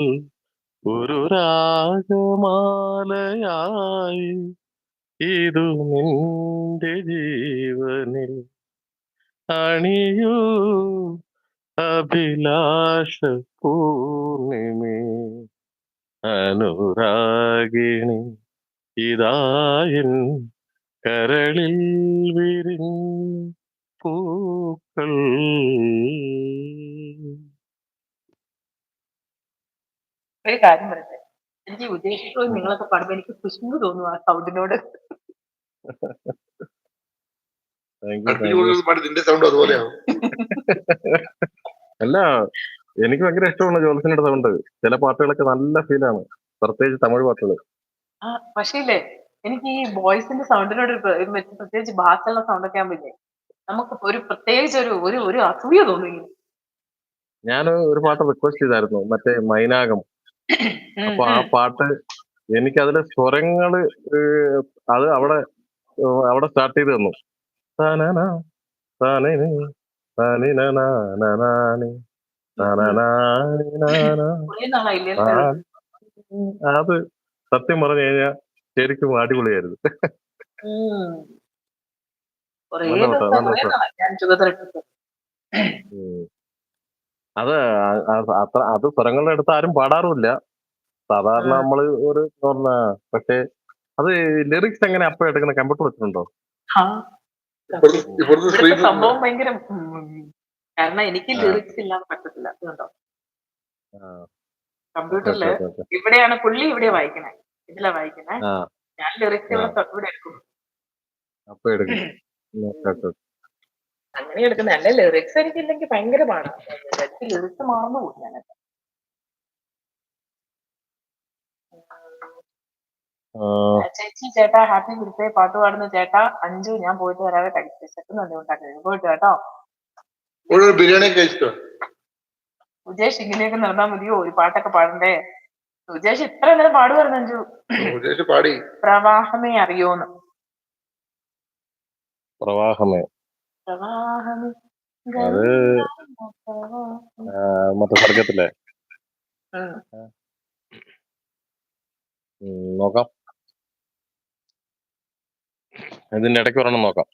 ഒരു രാഗമാലയായി ഇതു നിന്റെ ജീവനിൽ അണിയൂ അഭിലാഷ പൂർണിമേ അനുരാഗിണി ഇതായൻ കരളിൽ വിരിഞ്ഞ പൂക്കൾ. ഒരു കാര്യം പറയട്ടെ, എനിക്ക് ഉദ്ദേശിച്ചത് നിങ്ങളൊക്കെ പാടുമ്പോ എനിക്ക് കുശുമ്പ് തോന്നുന്നു ആ സൗണ്ടിനോട്. നിന്റെ സൗണ്ട് അതുപോലെയാവും. അല്ല, എനിക്ക് ഭയങ്കര ഇഷ്ടമാണ് ജോത്സന്റെ സൗണ്ട്. ചില പാട്ടുകളൊക്കെ നല്ല ഫീലാണ്, പ്രത്യേകിച്ച് തമിഴ് പാട്ടുകൾ. പക്ഷേ ഇല്ലേ, എനിക്ക് ഈ വോയിസിന്റെ സൗണ്ടിനോട് പ്രത്യേകിച്ച് ബാസുള്ള സൗണ്ടൊക്കെ ആകുമ്പോഴേ നമുക്ക് ഒരു പ്രത്യേകിച്ച് ഒരു ഒരു അസൂയ തോന്നുന്നു. ഞാൻ ഒരു പാട്ട് റിക്വസ്റ്റ് ചെയ്തായിരുന്നു, മറ്റേ മൈനാകം. അപ്പൊ ആ പാട്ട് എനിക്കതിലെ സ്വരങ്ങള് അത് അവിടെ സ്റ്റാർട്ട് ചെയ്ത് തന്നു. അത് സത്യം പറഞ്ഞു കഴിഞ്ഞാൽ ശരിക്കും അടിപൊളിയായിരുന്നു. അത് അത്ര അത് സ്വരങ്ങളുടെ അടുത്ത് ആരും പാടാറുമില്ല സാധാരണ. നമ്മള് ഒരു പക്ഷെ അത് ലിറിക്സ് എങ്ങനെ അപ്പൊ എടുക്കുന്ന കമ്പ്യൂട്ടർ വെച്ചിട്ടുണ്ടോ? സംഭവം ഭയങ്കര, കാരണം എനിക്ക് ലിറിക്സ് ഇല്ലാതെ പറ്റത്തില്ല. അതുകൊണ്ടോ കമ്പ്യൂട്ടറില് ഇവിടെയാണ് പുള്ളി ഇവിടെ വായിക്കണേ, ഇതിലാ വായിക്കണേ. ഞാൻ ലിറിക്സ് ഇവിടെ എടുക്കും. അങ്ങനെ എടുക്കുന്നത് അല്ല. ലിറിക്സ് എനിക്കില്ലെങ്കിൽ ഭയങ്കര പാടാണ്. ലിറിക്സ് മറന്നു പോകും ഞാനൊക്കെ. ചേച്ചി ചേട്ടാ ഹാപ്പി ബർത്ത്ഡേ, പാട്ട് പാടുന്നു ചേട്ടാ. അഞ്ചു ഞാൻ പോയിട്ട് വരാതെ കഴിച്ചിട്ടുണ്ട് പോയിട്ട് കേട്ടോ. ബിരിയാണി കഴിച്ചോ? ഉജേഷ് ഇങ്ങനെയൊക്കെ നടന്നാ മതിയോ? ഒരു പാട്ടൊക്കെ പാടണ്ടേ? ഉജേഷ് ഇത്ര നേരം പാടുവായിരുന്നു അഞ്ചു. പാടി പ്രവാഹമേ അറിയോന്ന്. പ്രവാഹമേ അത് മറ്റേ സർഗത്തിലെ നോക്കാം. ഇതിന്റെ ഇടയ്ക്ക് ഒരെണ്ണം നോക്കാം.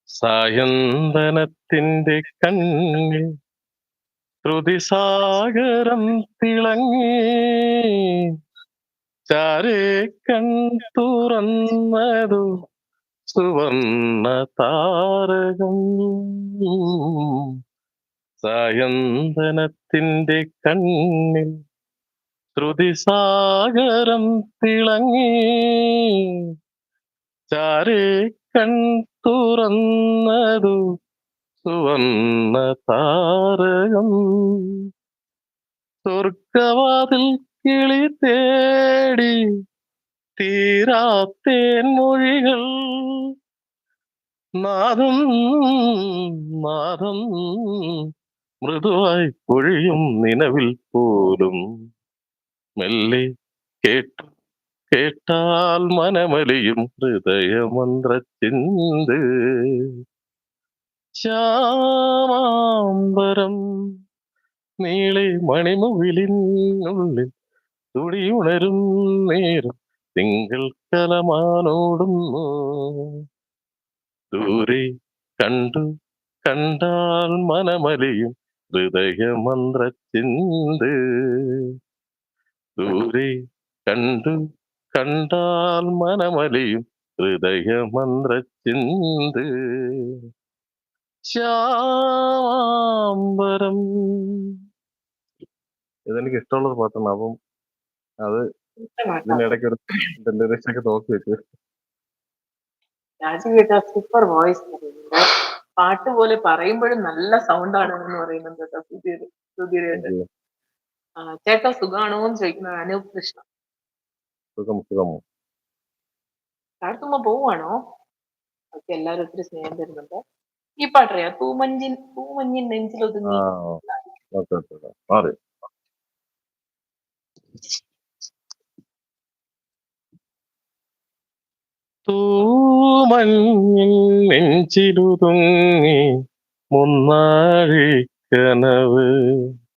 സായന്തനത്തിന്റെ കണ്ണിൽ ശ്രുതിസാഗരം തിളങ്ങി ചാരേ കൺ തുറന്നതു സുവർണ താരകം. സായന്തനത്തിന്റെ കണ്ണിൽ ശ്രുതിസാഗരം തിളങ്ങി ചാരേ കൺ തുറന്നതു സുവർണ താരകം. സ്വർഗവാതിൽ കിളി തേടി തീരാത്തേൻ മൊഴികൾ നാദം നാദം മൃദുവായി പൊഴിയും നിലവിൽ പോലും മെല്ലെ കേട്ടാൽ മനമലിയും ഹൃദയമന്ത്രച്ചിന്ത്. ശ്യാമാംബരം നീളെ മണിമുകിലിനുള്ളിൽ തുടിയുണരും നേരം തിങ്കൾ കലമാനോടുന്നു. ദൂരെ കണ്ടാൽ മനമലിയും ഹൃദയമന്ത്രച്ചിന്ത്. ദൂരെ കണ്ടാൽ മനമലിയും ഹൃദയമന്ത്രച്ചിന്ത്. ശ്യാമാംബരം. ഇതെനിക്ക് ഇഷ്ടമുള്ള പാട്ടാണ്. അപ്പം അത് ഇതിനിടയ്ക്ക് ഒരു ലിറിക്സൊക്കെ നോക്കി വെച്ചു. Super voice. പാട്ട് പോലെ പറയുമ്പോഴും നല്ല സൗണ്ട് ആണ് എന്ന് പറയുന്നുണ്ട് കേട്ടോ. ചേട്ടാ സുഖാണോ എന്ന് ചോദിക്കുന്നത് അനൂപ് കൃഷ്ണ. സുഖമോ അടുത്തുമ്പോ പോവാണോ? ഒക്കെ എല്ലാരും ഒത്തിരി സ്നേഹം തരുന്നുണ്ട്. ഈ പാട്ടറിയാ, പൂമഞ്ഞിൻ നെഞ്ചിലൊതുങ്ങി. തൂമഞ്ഞിൻ നെഞ്ചിലൊതുങ്ങി മുന്നാഴി കനവ്